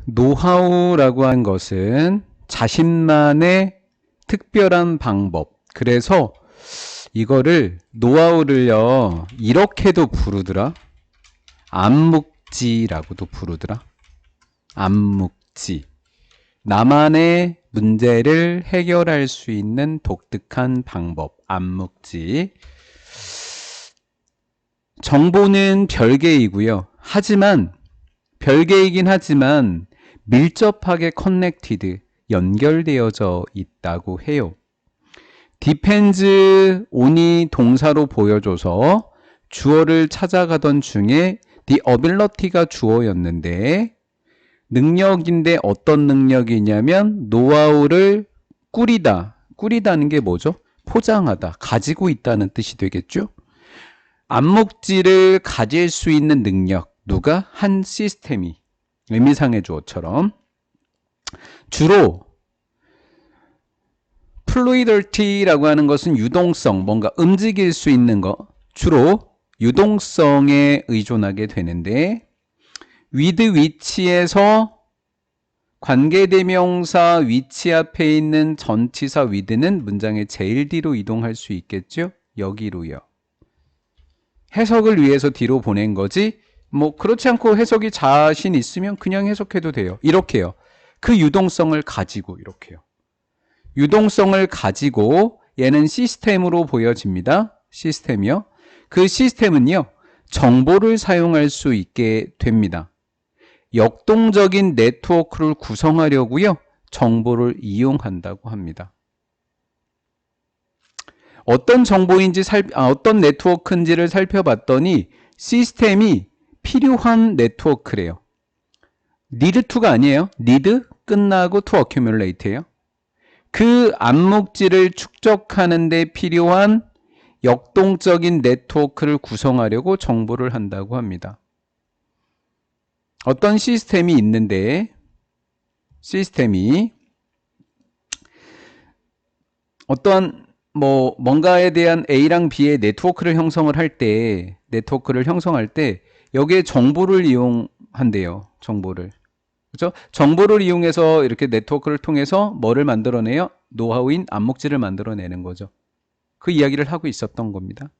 노하우라고 한 것은 자신만의 특별한 방법. 그래서 이거를 노하우를요 이렇게도 부르더라. 암묵지라고도 부르더라. 암묵지. 나만의 문제를 해결할 수 있는 독특한 방법. 암묵지. 정보는 별개이고요. 하지만 별개이긴 하지만 밀접하게 커넥티드, 연결되어져 있다고 해요. depends on이 동사로 보여줘서 주어를 찾아가던 중에 the ability가 주어였는데 능력인데 어떤 능력이냐면 노하우를 꾸리다. 꾸리다는 게 뭐죠? 포장하다. 가지고 있다는 뜻이 되겠죠? 암묵지를 가질 수 있는 능력. 누가? 한 시스템이. 의미상의 주어처럼. 주로 fluidity,라고 하는 것은 유동성, 뭔가 움직일 수 있는 거. 주로 유동성에 의존하게 되는데 with which에서 관계대명사 위치 앞에 있는 전치사 with는 문장의 제일 뒤로 이동할 수 있겠죠? 여기로요. 해석을 위해서 뒤로 보낸 거지 뭐 그렇지 않고 해석이 자신 있으면 그냥 해석해도 돼요. 이렇게요. 그 유동성을 가지고 이렇게요. 유동성을 가지고 얘는 시스템으로 보여집니다. 시스템이요. 그 시스템은요. 정보를 사용할 수 있게 됩니다. 역동적인 네트워크를 구성하려고요. 정보를 이용한다고 합니다. 어떤 정보인지 어떤 네트워크인지를 살펴봤더니 시스템이 필요한 네트워크래요. need to가 아니에요. need 끝나고 to accumulate예요. 그 암묵지를 축적하는 데 필요한 역동적인 네트워크를 구성하려고 정보를 한다고 합니다. 어떤 시스템이 있는데 시스템이 어떤 뭔가에 대한 A랑 B의 네트워크를 형성을 할 때 여기에 정보를 이용한대요. 정보를. 그렇죠? 정보를 이용해서 이렇게 네트워크를 통해서 뭐를 만들어내요? 노하우인 암묵지를 만들어내는 거죠. 그 이야기를 하고 있었던 겁니다.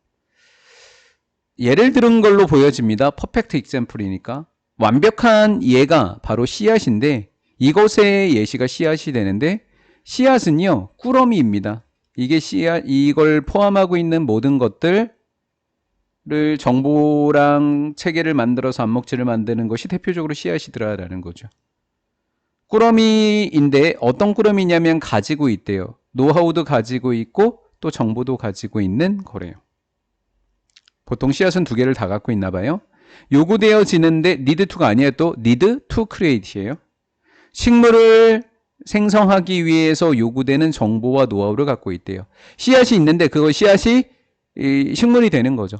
예를 들은 걸로 보여집니다. 퍼펙트 example이니까. 완벽한 예가 바로 씨앗인데 이것의 예시가 씨앗이 되는데 씨앗은요. 꾸러미입니다. 이게 씨앗, 이걸 포함하고 있는 모든 것들을 정보랑 체계를 만들어서 암묵지를 만드는 것이 대표적으로 씨앗이더라라는 거죠. 꾸러미인데 어떤 꾸러미냐면 가지고 있대요. 노하우도 가지고 있고 또 정보도 가지고 있는 거래요. 보통 씨앗은 두 개를 다 갖고 있나 봐요. 요구되어지는데 need to가 아니에요. 또 need to create이에요. 식물을 생성하기 위해서 요구되는 정보와 노하우를 갖고 있대요. 씨앗이 있는데 그거 씨앗이 식물이 되는 거죠.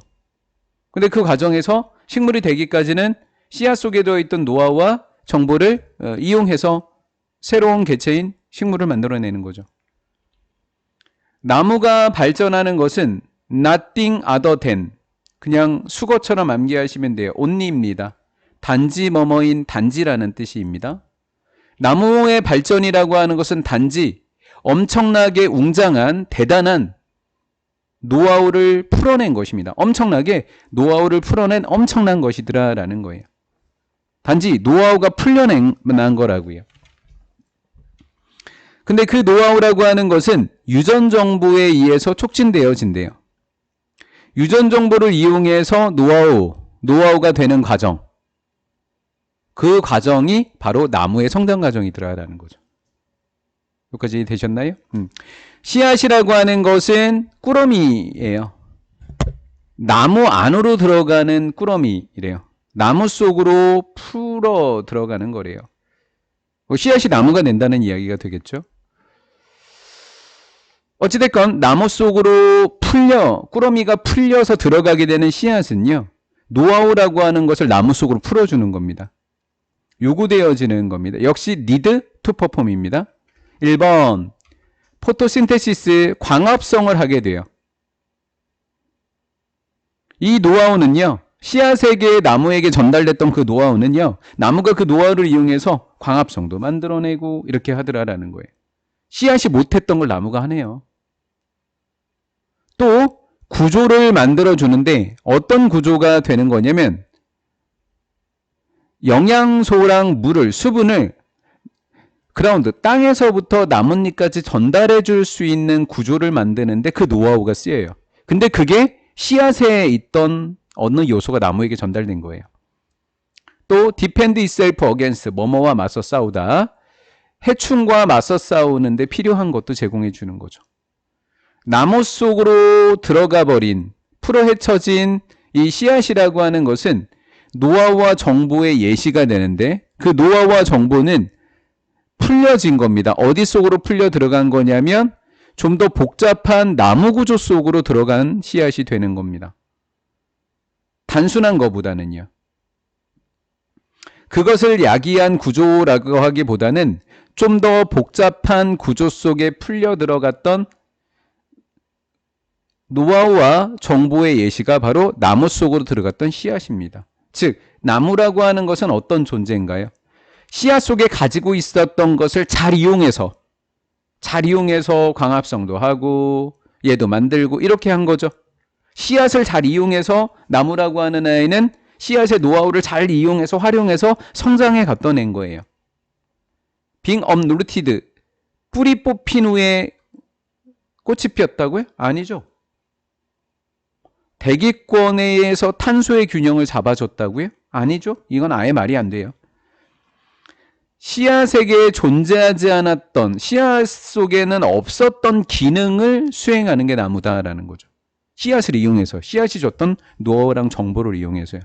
근데 그 과정에서 식물이 되기까지는 씨앗 속에 들어있던 노하우와 정보를 이용해서 새로운 개체인 식물을 만들어내는 거죠. 나무가 발전하는 것은 nothing other than 그냥 수거처럼 암기하시면 돼요. only입니다. 단지 뭐뭐인 단지라는 뜻입니다. 나무의 발전이라고 하는 것은 단지 엄청나게 웅장한 대단한 노하우를 풀어낸 것입니다. 엄청나게 노하우를 풀어낸 엄청난 것이더라라는 거예요. 단지 노하우가 풀려난 거라고요. 근데 그 노하우라고 하는 것은 유전 정보에 의해서 촉진되어진대요. 유전 정보를 이용해서 노하우가 되는 과정. 그 과정이 바로 나무의 성장 과정이더라라는 거죠. 여기까지 되셨나요? 씨앗이라고 하는 것은 꾸러미예요. 나무 안으로 들어가는 꾸러미이래요. 나무 속으로 풀어 들어가는 거래요. 씨앗이 나무가 된다는 이야기가 되겠죠. 어찌됐건 나무 속으로 꾸러미가 풀려서 들어가게 되는 씨앗은요. 노하우라고 하는 것을 나무 속으로 풀어주는 겁니다. 요구되어지는 겁니다. 역시 need to perform입니다. 1번 포토신테시스 광합성을 하게 돼요. 이 노하우는요. 씨앗에게 나무에게 전달됐던 그 노하우는요. 나무가 그 노하우를 이용해서 광합성도 만들어내고 이렇게 하더라라는 거예요. 씨앗이 못했던 걸 나무가 하네요. 또 구조를 만들어주는데 어떤 구조가 되는 거냐면 영양소랑 물을, 수분을 그라운드, 땅에서부터 나뭇잎까지 전달해 줄 수 있는 구조를 만드는데 그 노하우가 쓰여요. 근데 그게 씨앗에 있던 어느 요소가 나무에게 전달된 거예요. 또 defend itself against, 뭐뭐와 맞서 싸우다. 해충과 맞서 싸우는데 필요한 것도 제공해 주는 거죠. 나무 속으로 들어가 버린, 풀어 헤쳐진 이 씨앗이라고 하는 것은 노하우와 정보의 예시가 되는데 그 노하우와 정보는 풀려진 겁니다. 어디 속으로 풀려 들어간 거냐면 좀 더 복잡한 나무 구조 속으로 들어간 씨앗이 되는 겁니다. 단순한 것보다는요. 그것을 야기한 구조라고 하기보다는 좀 더 복잡한 구조 속에 풀려 들어갔던 노하우와 정보의 예시가 바로 나무 속으로 들어갔던 씨앗입니다. 즉, 나무라고 하는 것은 어떤 존재인가요? 씨앗 속에 가지고 있었던 것을 잘 이용해서 광합성도 하고 얘도 만들고 이렇게 한 거죠. 씨앗을 잘 이용해서 나무라고 하는 아이는 씨앗의 노하우를 잘 이용해서 활용해서 성장해 갔던 애인 거예요. being uprooted, 뿌리 뽑힌 후에 꽃이 피었다고요? 아니죠. 대기권에서 탄소의 균형을 잡아줬다고요? 아니죠. 이건 아예 말이 안 돼요. 씨앗에게 존재하지 않았던, 씨앗 속에는 없었던 기능을 수행하는 게 나무다라는 거죠. 씨앗을 이용해서, 씨앗이 줬던 노하우랑 정보를 이용해서요.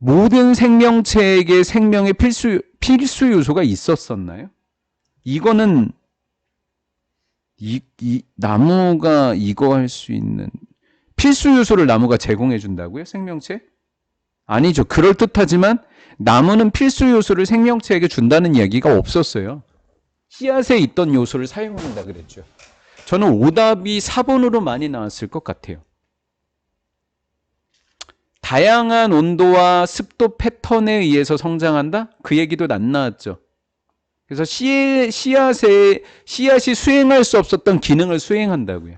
모든 생명체에게 생명의 필수 요소가 있었었나요? 이거는 나무가 이거 할 수 있는 필수 요소를 나무가 제공해 준다고요? 생명체? 아니죠. 그럴듯하지만 나무는 필수 요소를 생명체에게 준다는 이야기가 없었어요. 씨앗에 있던 요소를 사용한다 그랬죠. 저는 오답이 4번으로 많이 나왔을 것 같아요. 다양한 온도와 습도 패턴에 의해서 성장한다? 그 얘기도 안 나왔죠. 그래서 씨앗이 수행할 수 없었던 기능을 수행한다고요.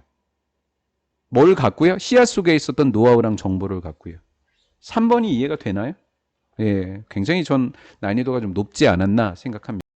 뭘 갖고요? 씨앗 속에 있었던 노하우랑 정보를 갖고요. 3번이 이해가 되나요? 예, 굉장히 전 난이도가 좀 높지 않았나 생각합니다.